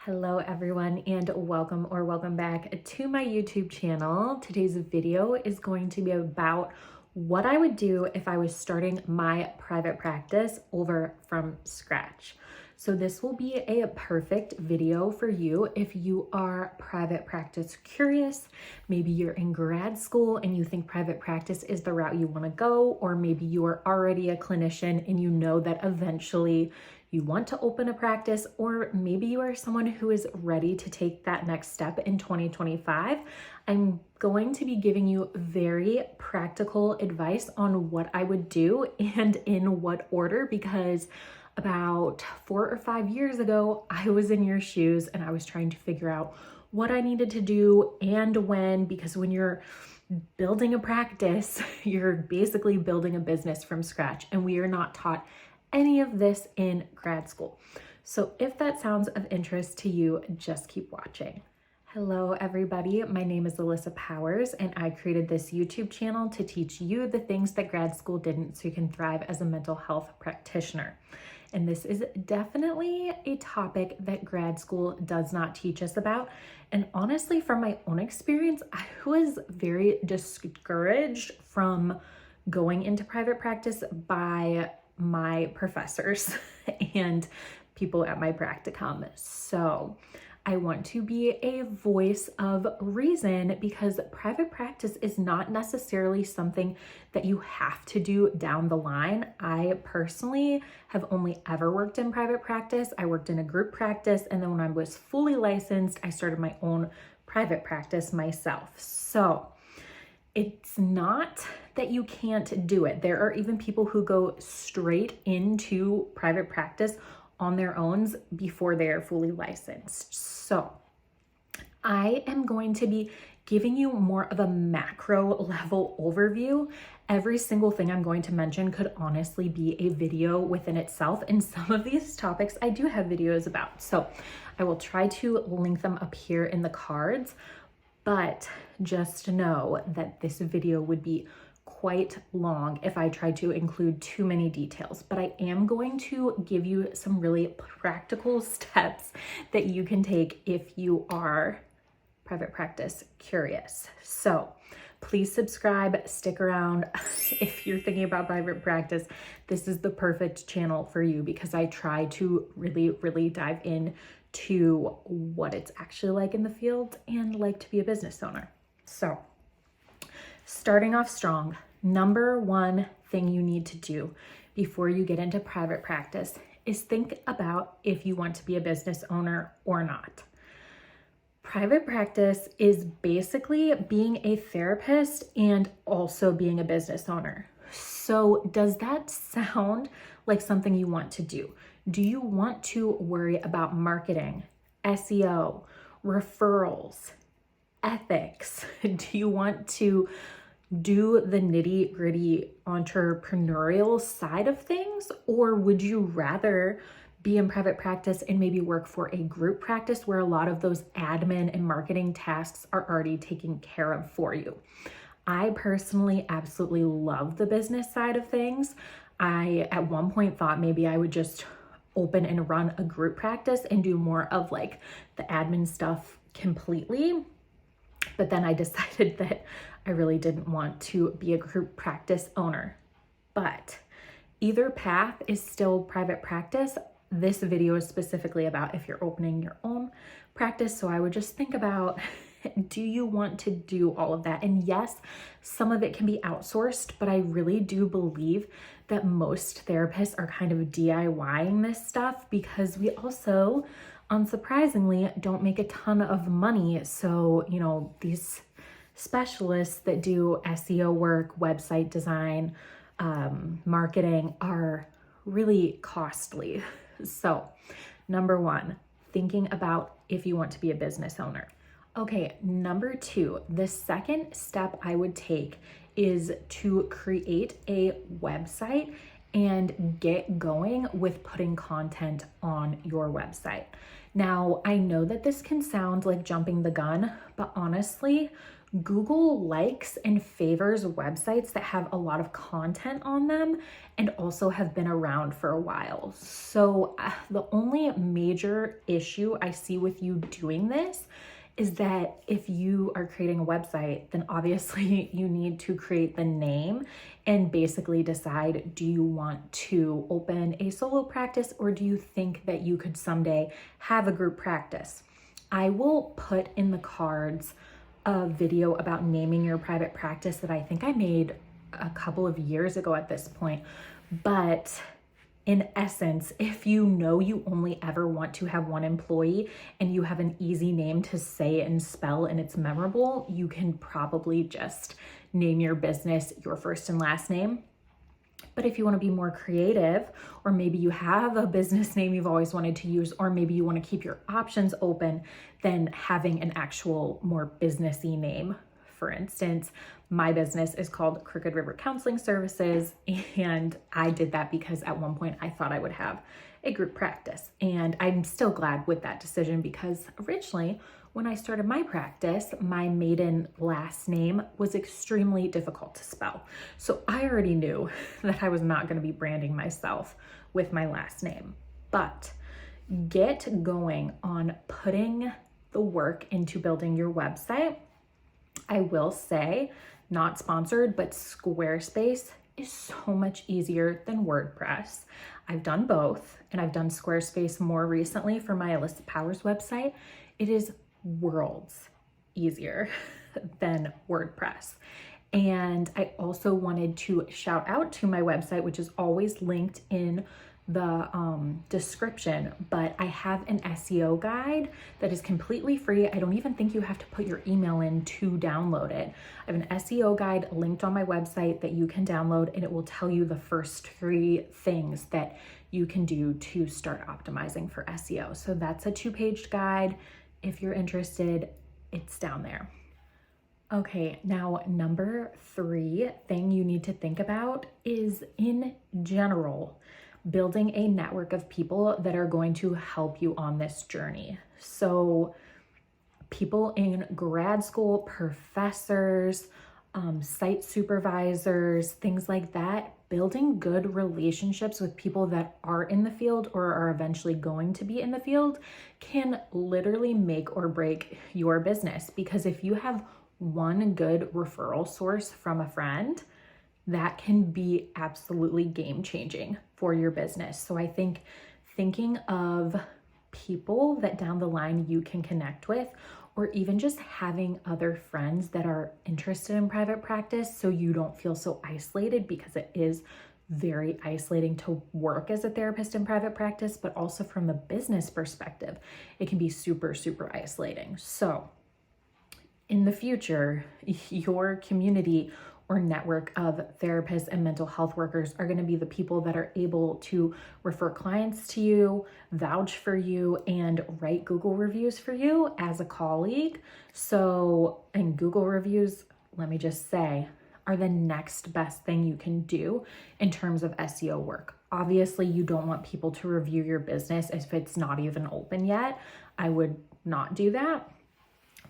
Hello everyone, and welcome back to my YouTube channel. Today's video is going to be about what I would do if I was starting my private practice over from scratch. So this will be a perfect video for you if you are private practice curious. Maybe you're in grad school and you think private practice is the route you want to go, or maybe you are already a clinician and you know that eventually you want to open a practice, or maybe you are someone who is ready to take that next step in 2025. I'm going to be giving you very practical advice on what I would do and in what order, because about 4 or 5 years ago, I was in your shoes and I was trying to figure out what I needed to do and when, because when you're building a practice, you're basically building a business from scratch, and we are not taught any of this in grad school. So if that sounds of interest to you, just keep watching. Hello everybody, my name is Allyssa Powers, and I created this YouTube channel to teach you the things that grad school didn't, so you can thrive as a mental health practitioner. And this is definitely a topic that grad school does not teach us about. And honestly, from my own experience, I was very discouraged from going into private practice by my professors and people at my practicum. So I want to be a voice of reason, because private practice is not necessarily something that you have to do down the line. I personally have only ever worked in private practice. I worked in a group practice, and then when I was fully licensed, I started my own private practice myself. So it's not that you can't do it. There are even people who go straight into private practice on their own before they are fully licensed. So I am going to be giving you more of a macro level overview. Every single thing I'm going to mention could honestly be a video within itself, and some of these topics I do have videos about. So I will try to link them up here in the cards. But just know that this video would be quite long if I tried to include too many details, but I am going to give you some really practical steps that you can take if you are private practice curious. So please subscribe, stick around. If you're thinking about private practice, this is the perfect channel for you, because I try to really dive in to what it's actually like in the field and like to be a business owner. So starting off strong, number one thing you need to do before you get into private practice is think about if you want to be a business owner or not. Private practice is basically being a therapist and also being a business owner. So does that sound like something you want to do? Do you want to worry about marketing, SEO, referrals, ethics? Do you want to do the nitty-gritty entrepreneurial side of things? Or would you rather be in private practice and maybe work for a group practice where a lot of those admin and marketing tasks are already taken care of for you? I personally absolutely love the business side of things. I at one point thought maybe I would just open and run a group practice and do more of like the admin stuff completely. But then I decided that I really didn't want to be a group practice owner. But either path is still private practice. This video is specifically about if you're opening your own practice. So I would just think about, do you want to do all of that? And yes, some of it can be outsourced, but I really do believe that most therapists are kind of DIYing this stuff, because we also, unsurprisingly, don't make a ton of money. So, these specialists that do SEO work, website design, marketing are really costly. So, number one, thinking about if you want to be a business owner. Okay, number two, the second step I would take is to create a website and get going with putting content on your website. Now, I know that this can sound like jumping the gun, but honestly, Google likes and favors websites that have a lot of content on them and also have been around for a while. So the only major issue I see with you doing this is that if you are creating a website, then obviously you need to create the name and basically decide, do you want to open a solo practice or do you think that you could someday have a group practice? I will put in the cards a video about naming your private practice that I think I made a couple of years ago at this point. But in essence, if you know you only ever want to have one employee and you have an easy name to say and spell and it's memorable, you can probably just name your business your first and last name. But if you want to be more creative, or maybe you have a business name you've always wanted to use, or maybe you want to keep your options open, then having an actual more businessy name. For instance, my business is called Crooked River Counseling Services, and I did that because at one point I thought I would have a group practice. And I'm still glad with that decision because originally when I started my practice, my maiden last name was extremely difficult to spell. So I already knew that I was not going to be branding myself with my last name. But get going on putting the work into building your website. I will say, not sponsored, but Squarespace is so much easier than WordPress. I've done both, and I've done Squarespace more recently for my Allyssa Powers website. It is worlds easier than WordPress. And I also wanted to shout out to my website, which is always linked in the description, but I have an SEO guide that is completely free. I don't even think you have to put your email in to download it. I have an SEO guide linked on my website that you can download, and it will tell you the first 3 things that you can do to start optimizing for SEO. So that's a 2-page guide. If you're interested, it's down there. Okay, now number 3 thing you need to think about is, in general, building a network of people that are going to help you on this journey. So people in grad school, professors, site supervisors, things like that, building good relationships with people that are in the field or are eventually going to be in the field can literally make or break your business. Because if you have one good referral source from a friend, that can be absolutely game-changing for your business. So I think thinking of people that down the line you can connect with, or even just having other friends that are interested in private practice so you don't feel so isolated, because it is very isolating to work as a therapist in private practice, but also from a business perspective, it can be super, super isolating. So in the future, your community or network of therapists and mental health workers are going to be the people that are able to refer clients to you, vouch for you, and write Google reviews for you as a colleague. So, and Google reviews, let me just say, are the next best thing you can do in terms of SEO work. Obviously, you don't want people to review your business if it's not even open yet. I would not do that.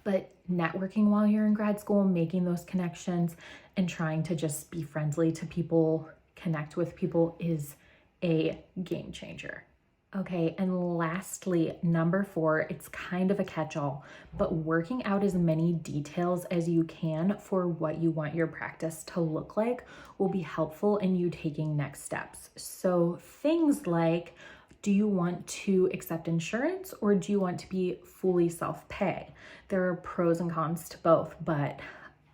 But networking while you're in grad school, making those connections and trying to just be friendly to people, connect with people, is a game changer. Okay, and lastly, number 4, it's kind of a catch-all, but working out as many details as you can for what you want your practice to look like will be helpful in you taking next steps. So things like, do you want to accept insurance or do you want to be fully self-pay? There are pros and cons to both, but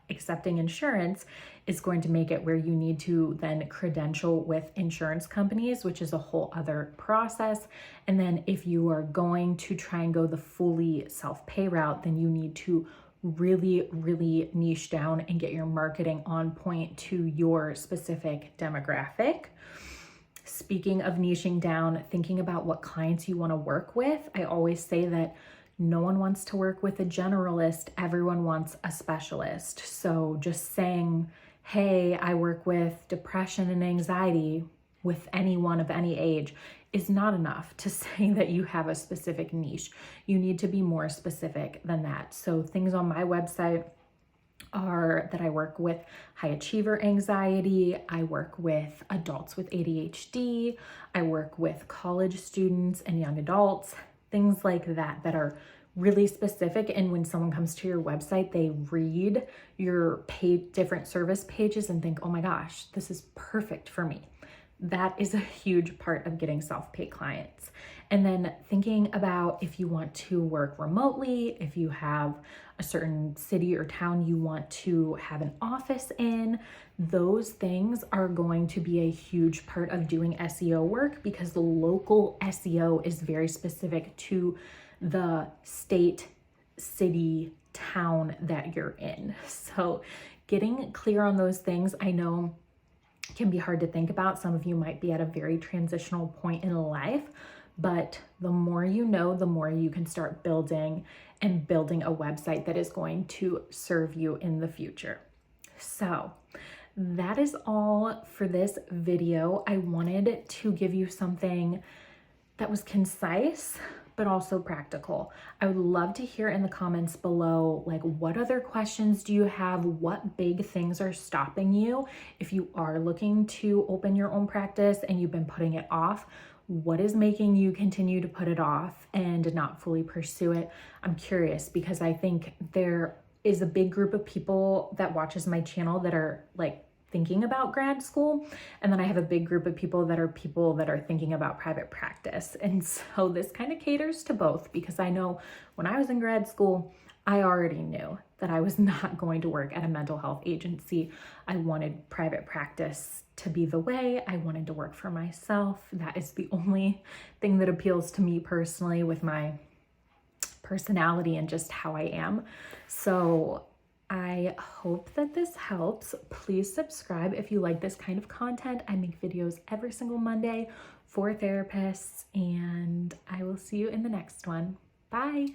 accepting insurance is going to make it where you need to then credential with insurance companies, which is a whole other process. And then if you are going to try and go the fully self-pay route, then you need to really, really niche down and get your marketing on point to your specific demographic. Speaking of niching down, thinking about what clients you want to work with, I always say that no one wants to work with a generalist, everyone wants a specialist. So just saying, hey, I work with depression and anxiety with anyone of any age is not enough to say that you have a specific niche. You need to be more specific than that. So things on my website are that I work with high achiever anxiety, I work with adults with ADHD, I work with college students and young adults, things like that that are really specific. And when someone comes to your website, they read your different service pages and think, oh my gosh, this is perfect for me. That is a huge part of getting self-pay clients. And then thinking about if you want to work remotely, if you have a certain city or town you want to have an office in, those things are going to be a huge part of doing SEO work, because the local SEO is very specific to the state, city, town that you're in. So getting clear on those things, I know can be hard to think about. Some of you might be at a very transitional point in life, but the more you know, the more you can start building a website that is going to serve you in the future. So that is all for this video. I wanted to give you something that was concise, but also practical. I would love to hear in the comments below, like, what other questions do you have? What big things are stopping you? If you are looking to open your own practice and you've been putting it off, what is making you continue to put it off and not fully pursue it? I'm curious, because I think there is a big group of people that watches my channel that are like thinking about grad school. And then I have a big group of people that are thinking about private practice. And so this kind of caters to both, because I know when I was in grad school, I already knew that I was not going to work at a mental health agency. I wanted private practice to be the way. I wanted to work for myself. That is the only thing that appeals to me personally with my personality and just how I am. So I hope that this helps. Please subscribe if you like this kind of content. I make videos every single Monday for therapists, and I will see you in the next one. Bye.